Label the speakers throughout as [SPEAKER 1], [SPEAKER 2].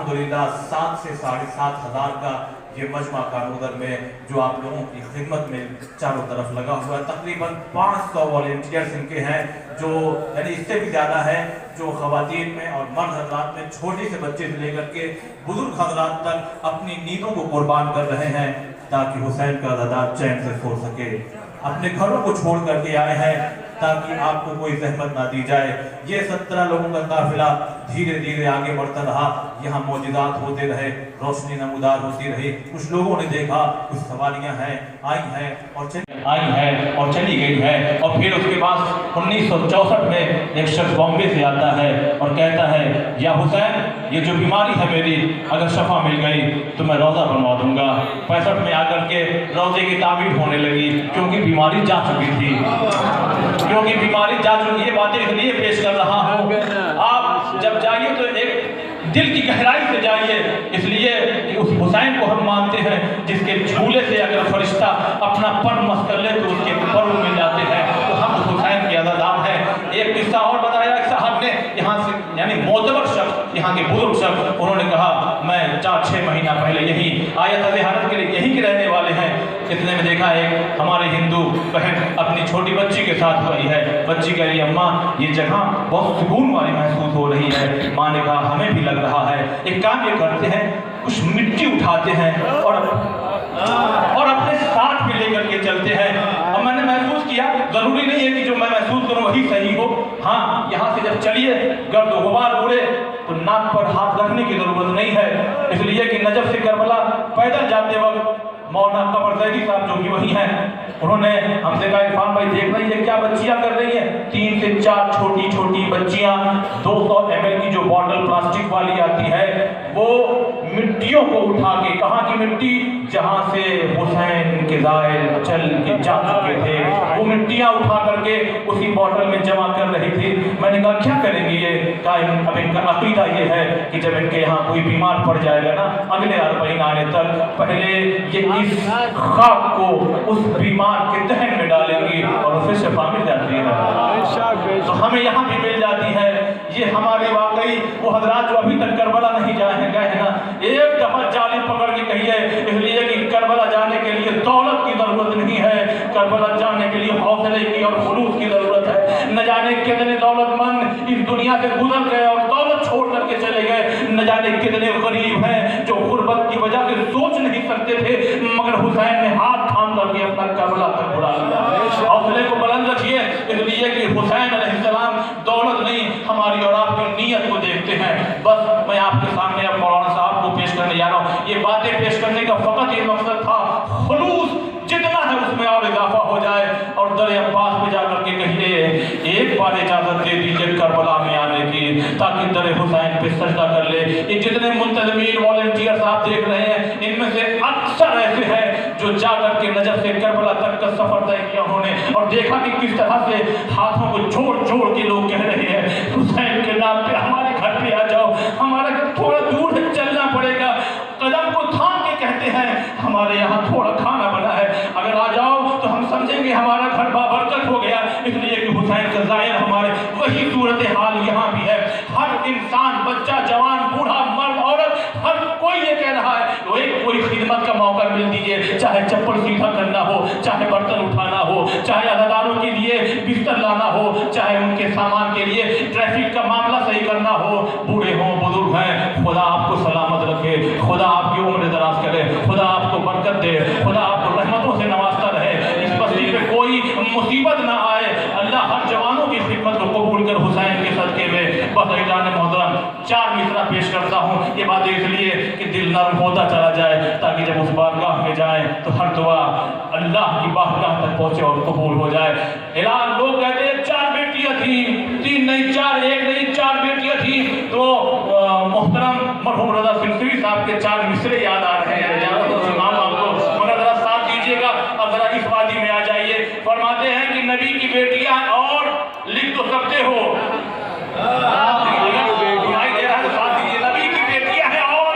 [SPEAKER 1] अल्हम्दुलिल्लाह 7 से 7,500 का ये मजमा कानूदर में जो आप लोगों की खिदमत में चारों तरफ लगा हुआ है। तकरीबन 500 वॉलेंटियर्स इनके हैं, जो यानी इससे भी ज़्यादा है, जो ख़वातीन में और मर्द हजरात में छोटे से बच्चे से लेकर के बुजुर्ग हजरात तक अपनी नींदों को कुर्बान कर रहे हैं ताकि हुसैन का अज़ादार चैन से सो सके। अपने घरों को छोड़ करके आए हैं ताकि आपको कोई जहमत ना दी जाए। ये 17 लोगों का काफिला धीरे धीरे आगे बढ़ता रहा, यहाँ मौजूदात होते रहे, रोशनी नमूदार होती रही। कुछ लोगों ने देखा कुछ सवारियां हैं आई हैं और चली गई है। और फिर उसके बाद 1964 में एक शख्स बॉम्बे से आता है और कहता है, या हुसैन, ये जो बीमारी है मेरी, अगर शफा मिल गई तो मैं रोज़ा बनवा दूंगा। 65 में आकर के रोज़े की तामीर होने लगी, क्योंकि बीमारी जा चुकी थी, क्योंकि बीमारी जा चुकी। ये बातें इसलिए पेश कर रहा हूँ, आप जब जाइए तो एक दिल की गहराई से जाइए, इसलिए कि उस हुसैन को हम मानते हैं जिसके झूले से अगर फरिश्ता अपना पर मस कर ले तो उसके पर मिल जाते हैं। तो हम उस हुसैन के अज़ादार हैं। एक किस्सा और बताया, एक साहब ने यहाँ से यानी मोतबर शख्स, यहाँ के बुजुर्ग शख्स, उन्होंने कहा मैं 4-6 महीना पहले यही आया था ज़ियारत के लिए, यहीं के रहने वाले हैं। इतने में देखा एक हमारे हिंदू बहन अपनी छोटी बच्ची के साथ हुई है। बच्ची कह रही, अम्मा ये जगह बहुत सुकून वाली महसूस हो रही है। माँ ने कहा हमें भी लग रहा है। एक काम ये करते हैं, कुछ मिट्टी उठाते हैं और अपने साथ में लेकर के चलते हैं। और मैंने महसूस किया, जरूरी नहीं है कि जो मैं महसूस करूं वही सही हो। हाँ, यहाँ से जब चलिए गर्द गुबार उड़े तो नाक पर हाथ रखने की जरूरत नहीं है, इसलिए कि नजफ से करबला पैदल जाते वक्त मौलाना कमर जैदी साहब जो कि वही हैं, उन्होंने हमसे कहा, इरफान भाई देख रही है क्या बच्चियां कर रही हैं। 3 से 4 छोटी छोटी बच्चियां 200 ml की जो बॉटल प्लास्टिक वाली आती है, वो मिट्टियों को उठा के, कहाँ की मिट्टी, जहां से हुसैन के ज़ाहिर चल के जा चुके थे, वो मिट्टियां उठा करके उसी बॉटल में जमा कर रही थी। मैंने कहा क्या करेंगे ये? अब इनका अकीदा ये है कि जब इनके यहाँ कोई बीमार पड़ जाएगा ना, अगले 40 आने तक पहले ये इस खाक को उस बीमार के दहन में डालेंगी और उसे शफा मिल जाती है। तो हमें यहाँ भी मिल जाती है। ये हमारे वाकई वो हजरात जो अभी तक करबला नहीं गए हैं ना, एक दफा जालिम पकड़ के कहिए, इसलिए कि करबला जाने के लिए दौलत की जरूरत नहीं है, करबला जाने के लिए हौसले की और खुलूस की जरूरत है। न जाने कितने दौलतमंद इस दुनिया से गुजर गए और दौलत छोड़ करके चले गए, न जाने कितने गरीब हैं जो गुर्बत की वजह से सोच नहीं सकते थे, मगर हुसैन ने हाथ थाम करके अपना करबला तक बुला लिया। हौसले को बुलंद रखिए, इसलिए कि हुसैन अलैहिस्सलाम दौलत नहीं, हमारी और आपकी नीयत को देखते हैं। बस मैं आपके सामने अब मौलाना साहब को पेश करने जा रहा हूँ। ये बातें पेश करने का फकत ये मकसद था, खुलूस जितना है उसमें और इजाफा हो जाए। और दर अब्बास पे जाकर के कहिए, एक बार इजाजत दे दीजिए करबला में आने की, ताकि दर हुसैन पे सजदा कर ले। ये जितने मुंतजमीन वॉलंटियर्स आप देख रहे हैं, इनमें से अक्सर ऐसे हैं जो जाकर के नजफ से करबला तक का सफर तय किया उन्होंने, और देखा कि किस तरह से हाथों को जोड़ जोड़ के लोग कह रहे हैं, हुसैन के नाम पे हमारे घर पे आ जाओ, हमारा घर थोड़ा दूर है, चलना पड़ेगा। कदम को थाम के कहते हैं, हमारे यहाँ थोड़ा खाना बना है, अगर आ जाओ तो हम समझेंगे हमारा घर बाबरकत हो गया। इसलिए कि हुसैन का ज़ाहिर हमारे वही सूरत हाल यहाँ भी है। हर इंसान, बच्चा, जवान, बूढ़ा, मर्द, औरत, हर कोई ये कह रहा है कोई खिदमत का मौका मिल दीजिए, चाहे चप्पल सीधा करना हो, चाहे बर्तन उठाना हो, चाहे अदादारों के लिए बिस्तर लाना हो, चाहे उनके सामान के लिए ट्रैफिक का मामला सही करना हो। बूढ़े हों, बुजुर्ग हैं, खुदा आपको सलामत रखे, खुदा आपकी उम्र दराज करे, खुदा आपको बरकत दे, खुदा आपको रहमतों से नवाजता रहे, इस बस्ती पे कोई मुसीबत ना आए। अल्लाह हर जवानों की खिदमत को कबूल कर हुसैन के सदके में। बस ऐलान मोहतरम 4 मिसरा पेश करता हूँ। ये बात इसलिए कि दिल नर्म होता चला जाए, ताकि जब उस बारगाह में जाए तो हर दुआ अल्लाह की बारगाह तक पहुँचे और कबूल हो जाए। ऐलान, लोग कहते हैं 4 बेटियाँ थी, 3 नहीं 4, 1 नहीं 4 बेटियाँ थी। तो मोहतरम मरहूम रज़ा सिलसिली साहब के 4 मिसरे याद आ रहे हैं, आपको मगर जरा साथ दीजिएगा। अब जरा इस वादी में आ जाइए। फरमाते हैं कि नबी की बेटियां और लिख तो सकते हो, दिखाई दे रहा है तो साथ दीजिए। नबी की बेटियां हैं और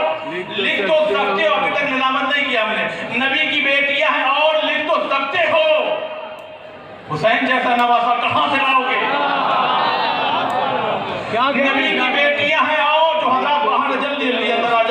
[SPEAKER 1] लिख तो सकते हो, अभी तक निजामत नहीं किया हमने। नबी की बेटियां हैं और लिख तो सकते हो, हुसैन जैसा नवासा कहां से लाओगे? नबी की बेटियां हैं और जो हजरत बाहर जल्दी अंदर आ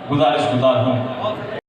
[SPEAKER 1] गुजारिश गुजार हूँ।